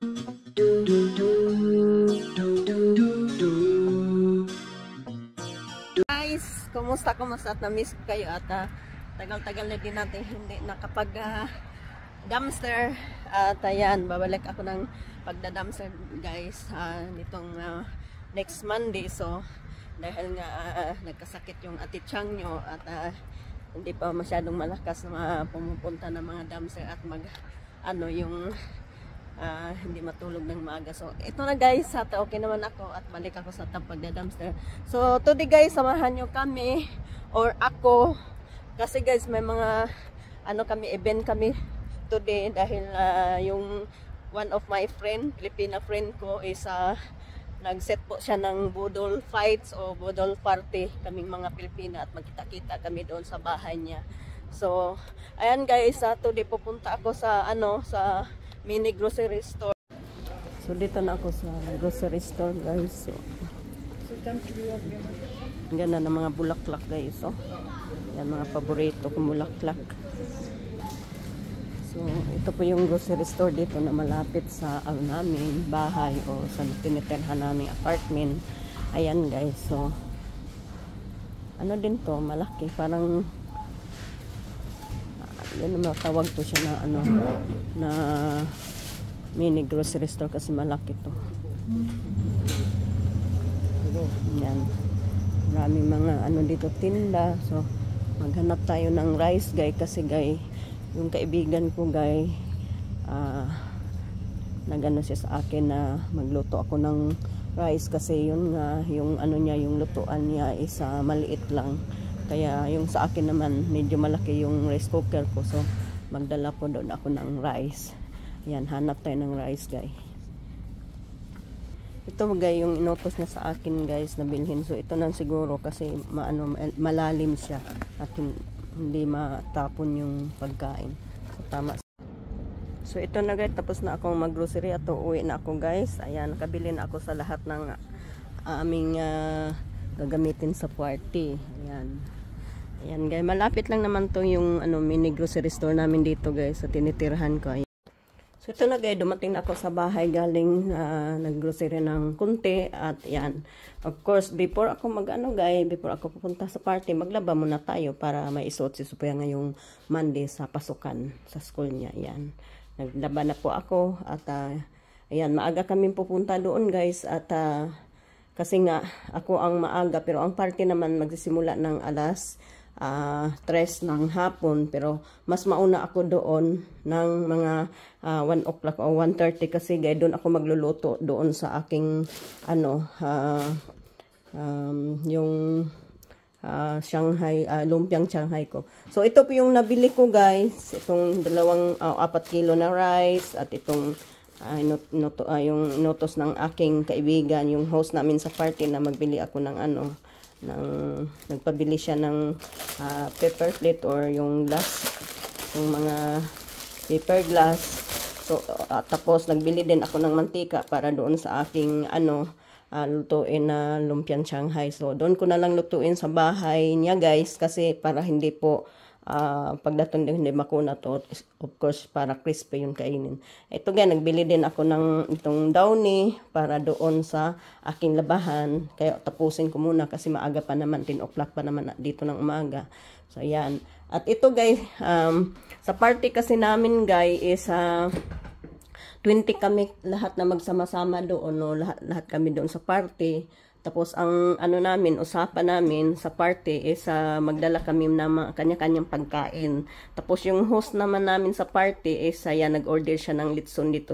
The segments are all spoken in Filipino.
Guys, kumusta at na-miss ko kayo at tagal-tagal na din natin hindi nakapag dumpster at ayan, babalik ako ng pagda-dumpster guys nitong next Monday. So dahil nga nagkasakit yung ati Chang nyo at hindi pa masyadong malakas na pumupunta ng mga dumpster at hindi matulog ng maaga. So ito na guys, okay naman ako at balik ako sa pagda-dumpster. So today guys, samahan nyo kami or ako kasi guys may mga event kami today dahil yung one of my friend, Filipina friend ko is nag-set po siya ng budol fights o budol party kaming mga Pilipina at magkita-kita kami doon sa bahay niya. So ayan guys, today pupunta ako sa sa mini grocery store. So dito na ako sa grocery store guys. So ganda ng mga bulaklak guys. So yan mga paborito kong bulaklak. So ito po yung grocery store dito na malapit sa namin bahay o sa tinitirhan naming apartment. Ayan guys. So din to, malaki, parang yan ang tawag to siya na na mini grocery store kasi malaki to. Yan. Maraming mga dito tinda. So maghanap tayo ng rice guys kasi guys yung kaibigan ko guys nagano siya sa akin na magluto ako ng rice kasi yun nga yung yung lutuan niya is maliit lang. Kaya yung sa akin naman medyo malaki yung rice cooker ko. So magdala po doon ako ng rice. Yan, hanap tayo ng rice guys. Ito guys yung inutos niya sa akin guys na bilhin. So ito na siguro kasi malalim siya at hindi matapon yung pagkain. So tama. So ito na guys, tapos na akong mag-grocery at uwi na ako guys. Ayan, nakabili na ako sa lahat ng aming gagamitin sa party. Ayan. Ayan guys, malapit lang naman to yung mini grocery store namin dito guys sa tinitirhan ko. Ayan. So ito na guys, dumating na ako sa bahay galing nag-grocery ng kunti at yan. Of course, before ako before ako pupunta sa party, maglaba muna tayo para maisuot si Sophia ngayong Monday sa pasukan sa school niya. Ayan. Naglaba na po ako at ayan, maaga kami pupunta doon guys at kasi nga ako ang maaga pero ang party naman magsisimula ng alas 3 ng hapon pero mas mauna ako doon ng mga 1 o'clock o 1:30 kasi guys doon ako magluluto doon sa aking yung Shanghai, lumpiang Shanghai ko. So ito po yung nabili ko guys, itong 4 kilo na rice at itong yung inutos ng aking kaibigan, yung host namin sa party na magbili ako ng nagpabili siya ng paper plate or yung glass, yung mga paper glass. So tapos nagbili din ako ng mantika para doon sa aking lutuin na lumpiang Shanghai. So doon ko na lang lutuin sa bahay niya guys kasi para hindi po pagdating din hindi makuna to, of course para crispy yung kainin. Ito guys, nagbili din ako ng itong downy para doon sa aking labahan. Kaya tapusin ko muna kasi maaga pa naman, 10 o'clock pa naman dito ng umaga. So ayan. At ito guys, sa party kasi namin guys is 20 kami lahat na magsama-sama doon, no? Lahat kami doon sa party. Tapos ang usapan namin sa party is magdala kami ng kanya-kanyang pagkain. Tapos yung host naman namin sa party is nag-order siya ng litson dito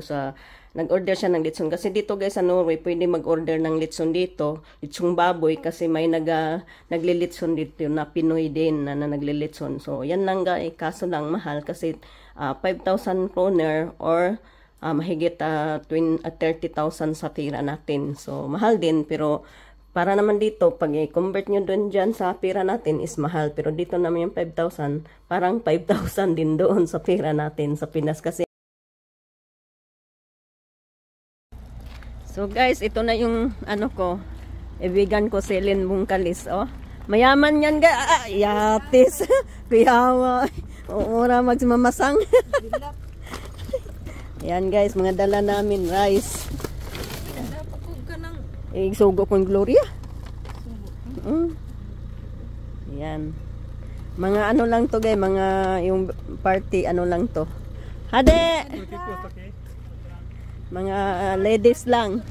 kasi dito guys sa Norway pwede mag-order ng litson dito, litsong baboy kasi may naglilitson dito na Pinoy din na naglilitson. So yan lang guys, kaso lang mahal kasi 5,000 kroner or mahigit 30,000 sa pira natin. So mahal din pero para naman dito pag i-convert nyo doon dyan sa pira natin is mahal, pero dito naman yung 5,000 parang 5,000 din doon sa pira natin sa Pinas kasi. So guys, ito na yung kaibigan ko, Celine Bungkalis. Mayaman yan guys. Yatis. Kuyawa. Ora magmamasang. Yan guys, mga dala namin rice. Sugo kong Gloria. Yan. Mga ano lang to guys, mga yung party ano lang to. Hade! Mga ladies lang.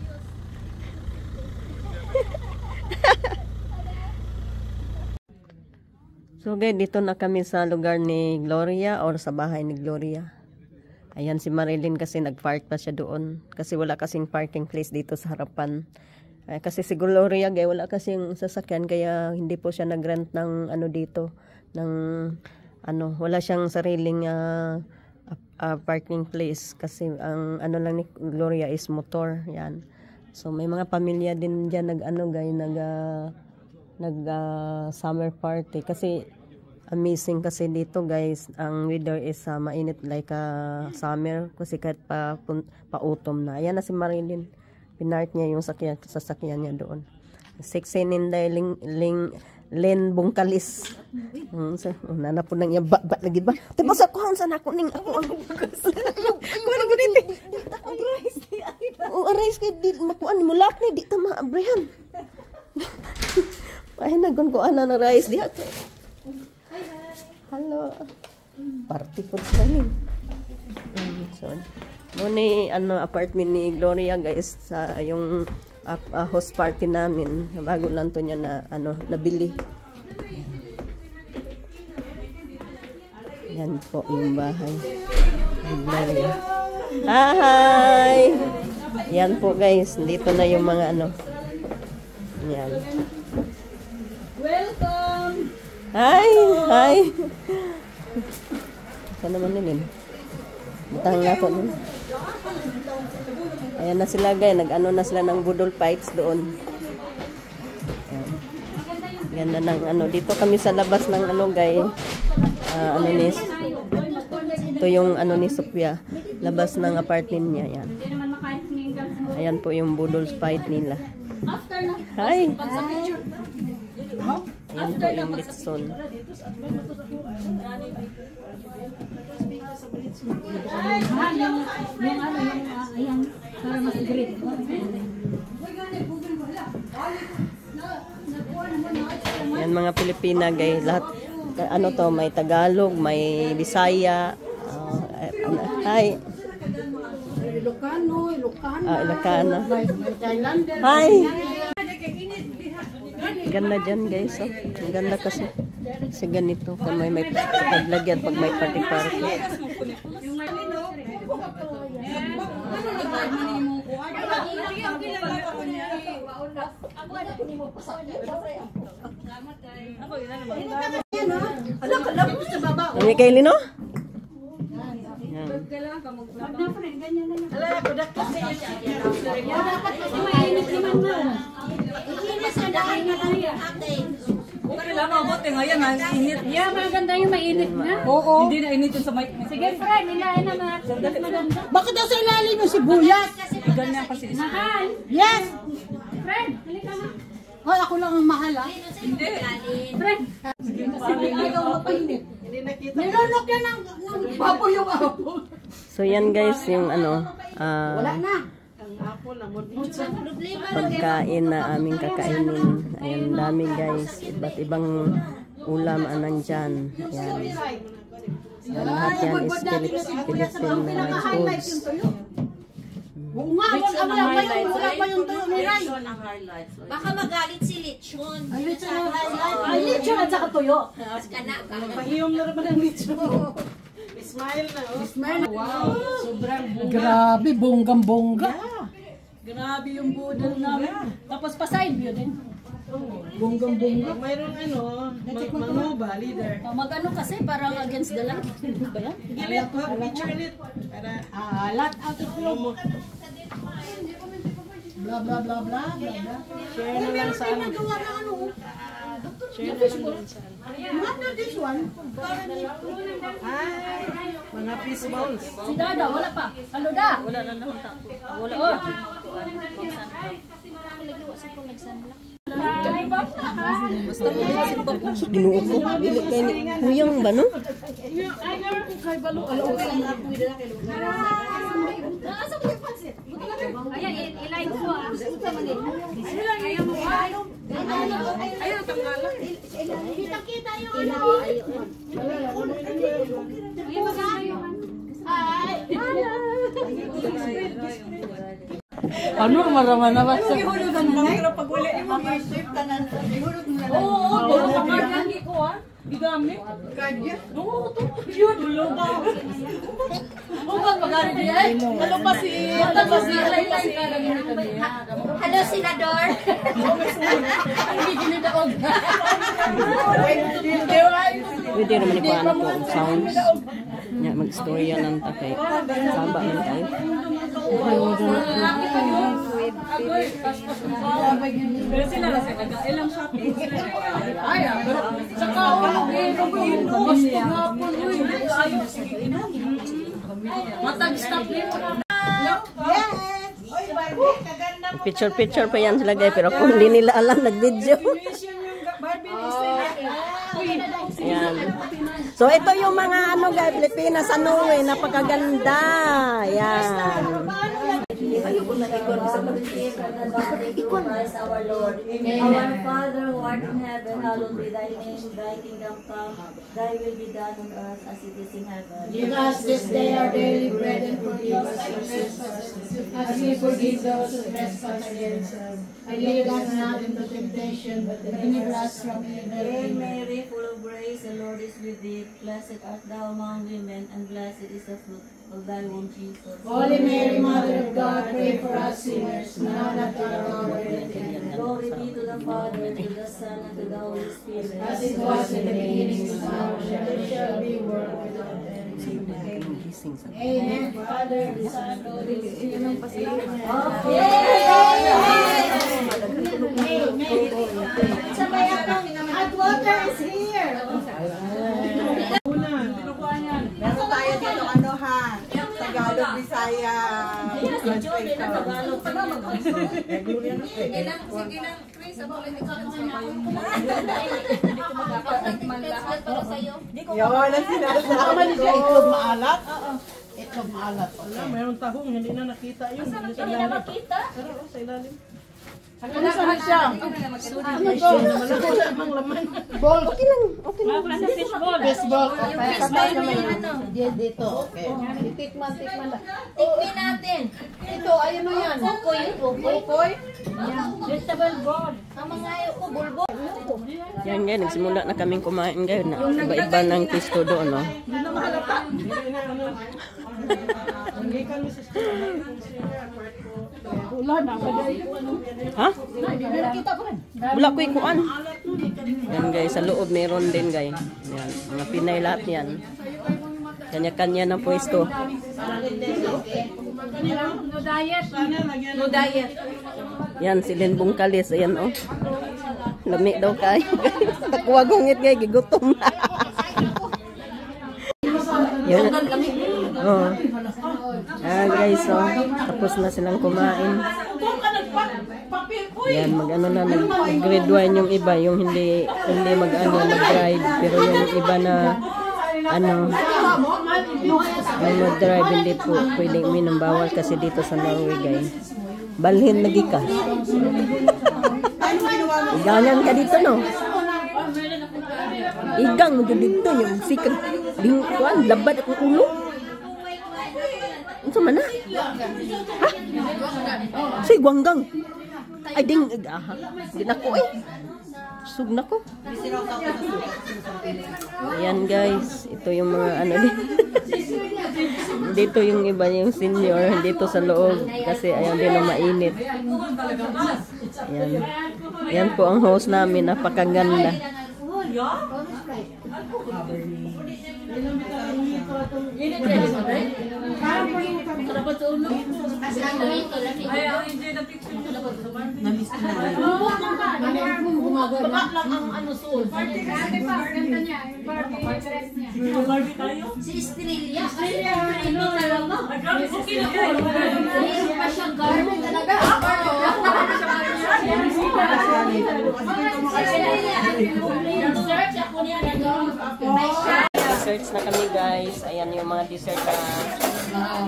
So guys, dito na kami sa lugar ni Gloria or sa bahay ni Gloria. Ayan si Marilyn kasi nag-park pa siya doon. Kasi wala kasing parking place dito sa harapan. Kasi si Gloria guys, wala kasing sasakyan kaya hindi po siya nag-rent ng ano dito. Ng ano, wala siyang sariling parking place. Kasi ang ano lang ni Gloria is motor. Yan. So may mga pamilya din dyan nag-ano guys, nag summer party kasi amazing kasi dito guys ang weather is mainit like summer kasi kahit pa autumn na. Ayan na si Marilyn, pinart niya yung sasakyan niya doon. Sexy Ninday Len Bungkalis. Nana po nang yaba lagi ba? Tiba sa kuhan sa nako ning ako ang bukas. Kuan ko dito. Arise kay di makuan mo lak ni di ta maabrihan. Ay nagon ko ana na rice diha. Hello. Party food kami. So, ni ano apartment ni Gloria guys sa yung host party namin. Bago lang to niya na ano nabili. Yan po yung bahay. Gloria. Hi! Yan po guys, dito na yung mga ano. Yan. Welcome! Hi! Hi! Saan naman nilin? Butang nga po nun. Ayan na sila guys, nag-ano na sila ng budol fights doon. Ayan. Yan na ng ano. Dito kami sa labas ng ano guys. Ano ni ito yung ano ni Sophia. Labas ng apartment niya. Yan. Ayan po yung budol fight nila. Hi! Ayan po yung Litson. Yan mga Pilipina guys, lahat ano to, may Tagalog, may Bisaya. Hi. Ilocano. Ilocano. Thailander. Hi. Ganda dyan guys, oh. Ang ganda kasi. Kasi ganito, kung may paglagyan pag may party-party. Ano kay Lino? Yeah, maganda yung mainit na. Oo. Hindi na init yung sa may... Sige, friend, nilayan na mga maganda. Bakit daw sa ilalim yung sibuyas? Ganyan kasi. Mahal. Yes. Friend, halika na. Hoy, ako lang ang mahal ah. Hindi. Friend. Kasi ayaw mapainit. Nilunok yan ng baboy yung apple. So yan guys, yung ano, wala na. Pagkain na aming kakainin. Ayan, dami guys. Iba't ibang ulam ang nandyan. Ayan. Ayan, lahat yan is Philippine foods. Oo nga, wala pa yung tuyo ni Ray. Baka magalit si Lechon. Ay, lechon at saka tuyo. Pahiyom na naman ang Lechon. Smile na, oh. Smile na. Wow, sobrang bunga. Grabe, bonggang-bongga. Grabe yung budol namin. Tapos pa-side view din. Bonggang-bongga. Mayroong ano, manguba, leader. Mag-ano kasi, parang against the light. Ano ba yan? Gilit, picture ulit. Para, Lot out of flow. Blah, blah, blah, blah, blah. share na lang sa ano. Share na lang din sa ano. Not this one. Ay, mga fish balls. Si Dada, wala pa. Ano da? Wala na naman tapo. Wala. Oh. Ginoo ko. Dili kay ni Kuyang ba no? Ay, meron ko kay Balo. Alaw, Ayan, ilay ko ah. Ayan mo ah. Ayan, tanggalan. Kita-kita yung ano. Ayan, magkakayo. Ano maraman na ba? Ihulugan mo. Pag wala yung mag-shape ka na. Ihulog mo na lang. Oo, tulog ka nga lagi ko ah. Gigamit. Kanya? Oo, tulog yun. Tulog ka. Oo, pag-pagari niya eh. Ano pa si... Hello, Senador. Hindi ginidaog. Pwede naman ikuha na po ang sounds. Nga, mag-storya ng takay. Saba man tayo. Pero sila na sila. Ilang shopping sila. Ay, pero sa kaulog eh. Mas pagapon yun. Ayaw, sige, inom. Matag-stop niyo. Picture-picture pa yan sila guys. Pero kung hindi nila alam, nag-video. Ayan. So, ito yung mga ano guys, Pilipinas, ano eh, napakaganda. Ayan. Our Lord, our Father who art in heaven, hallowed be thy name. Thy kingdom come, thy will be done on earth as it is in heaven. Give us this day our daily bread and forgive us our trespasses, as we forgive those who trespass against us. And lead us not into temptation, but deliver us from evil. Hail Mary, full of grace, the Lord is with thee. Blessed art thou among women, and blessed is the fruit of thy womb, Jesus. Holy Mary, Mother of God, pray for us sinners, now and at the hour of our death. Glory be to the Father, to the Son, and to the Holy Spirit. As it was in the beginning, is now, and shall be, world without end. Amen. Father, the Son, Holy Spirit. And water is here. Meron tayo dito ano ha? Tagalog, Bisaya. Yun ang sinasabi ko. Itlog maalat? Itlog maalat. Wala, mayroong tahong. Hindi na nakita yun. Hindi na makita? Pero sa ilalim. Ano saan siya? Ano to? Wala mang laman. Ball. Okay lang. Okay lang. Fishball. Baseball. Tapos naman dito. Okay. Tikman na. Tikmin natin. Ito, ayun mo yan. Pukoy. Vegetable ball. Ang mga ko, bulbo. Yan guys, nagsimula na kaming kumain guys. Na iba-iba ng testo doon, no? Hindi kami sa Ha? Wala ko ikuan. Yan guys, sa loob meron din guys. Yan, mga Pinay lahat yan. Kanya-kanya ng pwesto. No diet. No diet. Yan, si Len Bungkalis. Ayan, oh. Lami daw kayo. Nakuha gungit guys, gigutom na. Yan. Oh. Guys, oh. Tapos na silang kumain. Yan, mag-ano na, nag-grade 1 yung iba, yung hindi mag-drive, pero yung iba na yung mag-drive hindi po pwedeng uminom, bawal kasi dito sa Norway guys. Balhin lagi ka. Igangan ka dito, no? Igang mo dito yung sikat. Lingkuan, labad akong ulo. Ano man na? Ha? Say, gwanggang. Ay, ding, hindi na ko eh. Sug na ko. Ayan guys, ito yung mga ano din. Dito yung iba, yung senior, dito sa loob. Kasi ayan din ang mainit. Ayan. Ayan po ang host namin, napakaganda. Si Estrella. Ano talaga? Mayroon pa siyang garment talaga. Search ako niya. Naka-desserts na kami guys. Ayan yung mga dessert na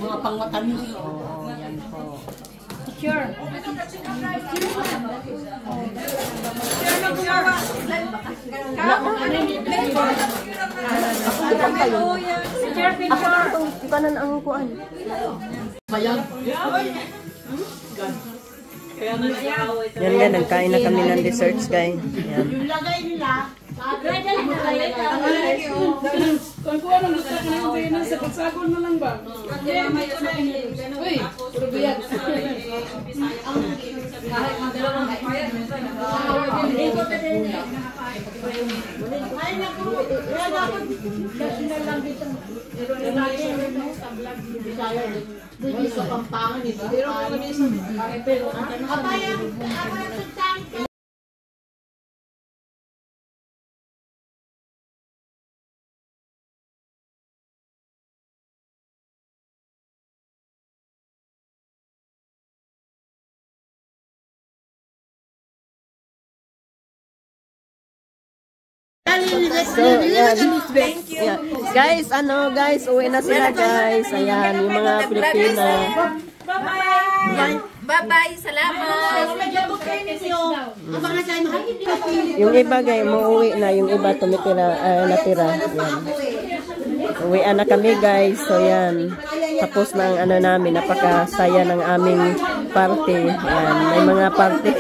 Mga pangmatamis. Oo, yan po. Sure. Ako kanan ang kuan. Yan nga, nagkain na kami ng desserts guys. Yan. Yung lagay nila, Kung kuha ng gusto ka ng dinan sa pagsagol na lang ba? Uy, puro biyag. ay naku, kaya dapat national lang dito. Pero natin, tablag, Bisaya, dito sa Pampangan ito. Pero kami sa pero kabayan, kabayan. So, yan. Yeah. Guys, guys, uwi na sila guys. Ayan, yung mga Pilipino. Bye-bye, salamat. Yung iba guys, muuwi na. Yung iba tumitira, natira. Yan. Uwian na kami guys. So, yan. Tapos na ang namin. Napakasaya ng aming party. Ayan, may mga party.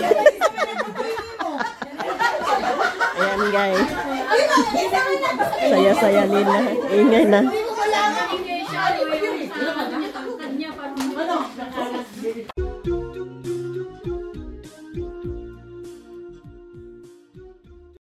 Ayan guys. Saya-saya nila. Ingay na.